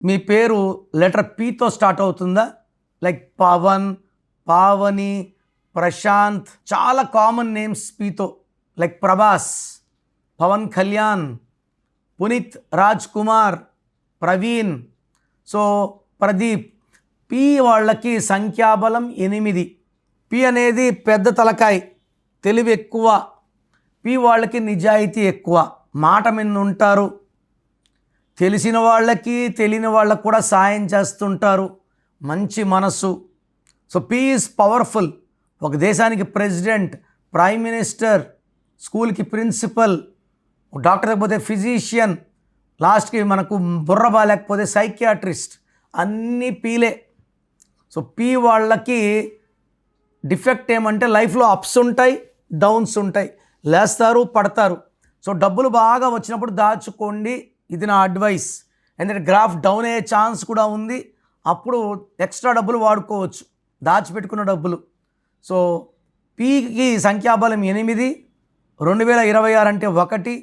మీ పేరు లెటర్ పీతో స్టార్ట్ అవుతుందా? లైక్ పవన్, పావని, ప్రశాంత్, చాలా కామన్ నేమ్స్ పీతో. Like Prabhas, Pawan Kalyan, Puneeth Raj Kumar, Praveen, so Pradeep. P వాళ్ళకి సంఖ్యాబలం 8. పి అనేది పెద్ద తలకాయ, తెలివి ఎక్కువ. పి వాళ్ళకి నిజాయితీ ఎక్కువ, మాట మీద ఉంటారు. తెలిసిన వాళ్ళకి తెలియని వాళ్ళకి కూడా సాయం చేస్తుంటారు, మంచి మనసు. So P is powerful. ఒక దేశానికి ప్రెసిడెంట్, ప్రైమ్ మినిస్టర్, స్కూల్కి ప్రిన్సిపల్, డాక్టర్ లేకపోతే ఫిజిషియన్, లాస్ట్కి మనకు బుర్ర బాగాలేకపోతే సైకియాట్రిస్ట్, అన్నీ పీలే. సో పి వాళ్ళకి డిఫెక్ట్ ఏమంటే లైఫ్లో అప్స్ ఉంటాయి, డౌన్స్ ఉంటాయి, లేస్తారు, పడతారు. సో డబ్బులు బాగా వచ్చినప్పుడు దాచుకోండి, ఇది నా అడ్వైస్. ఎందుకంటే గ్రాఫ్ డౌన్ అయ్యే ఛాన్స్ కూడా ఉంది, అప్పుడు ఎక్స్ట్రా డబ్బులు వాడుకోవచ్చు, దాచిపెట్టుకున్న డబ్బులు. సో పీకి సంఖ్యాబలం 8. 2026 అంటే 1,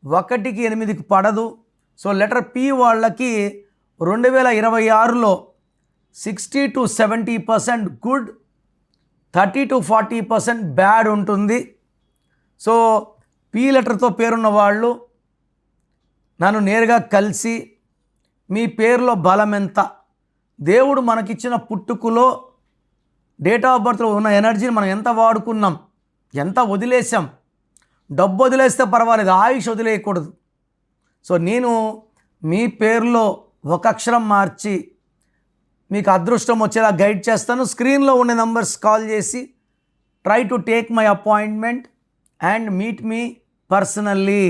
1కి 8కి పడదు. సో లెటర్ పి వాళ్ళకి 2026లో 60 to 70% గుడ్, 30 to 40% బ్యాడ్ ఉంటుంది. సో పి లెటర్తో పేరున్న వాళ్ళు నన్ను నేరుగా కలిసి మీ పేరులో బలం ఎంత, దేవుడు మనకిచ్చిన పుట్టుకలో డేట్ ఆఫ్ బర్త్లో ఉన్న ఎనర్జీని మనం ఎంత వాడుకున్నాం, ఎంత వదిలేసాం. డబ్బు వదిలేస్తే పర్వాలేదు, ఆయుష్ వదిలేయకూడదు. సో నేను మీ పేరులో ఒక అక్షరం మార్చి మీకు అదృష్టం వచ్చేలా గైడ్ చేస్తాను. స్క్రీన్లో ఉండే నంబర్స్ కాల్ చేసి try to take my appointment and meet me personally.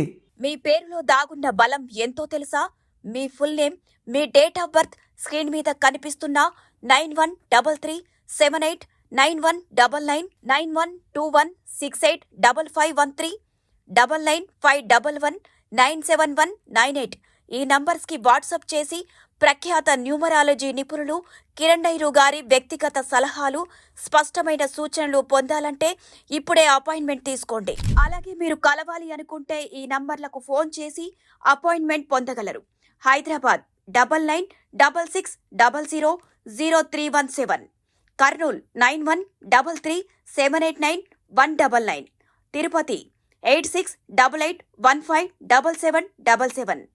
మీ పేరులో దాగున్న బలం ఎంతో తెలుసా? మీ ఫుల్ నేమ్, మీ డేట్ ఆఫ్ బర్త్ స్క్రీన్ మీద కనిపిస్తున్న 9133789199 9121685513 995111971978 ఈ నంబర్స్కి వాట్సాప్ చేసి ప్రఖ్యాత న్యూమరాలజీ నిపుణులు కిరణ్ నెహ్రూ గారి వ్యక్తిగత సలహాలు, స్పష్టమైన సూచనలు పొందాలంటే ఇప్పుడే అపాయింట్మెంట్ తీసుకోండి. అలాగే మీరు కలవాలి అనుకుంటే ఈ నంబర్లకు ఫోన్ చేసి అపాయింట్మెంట్ పొందగలరు. హైదరాబాద్ 9966000317, కర్నూల్ 9133789199, తిరుపతి 8688157777.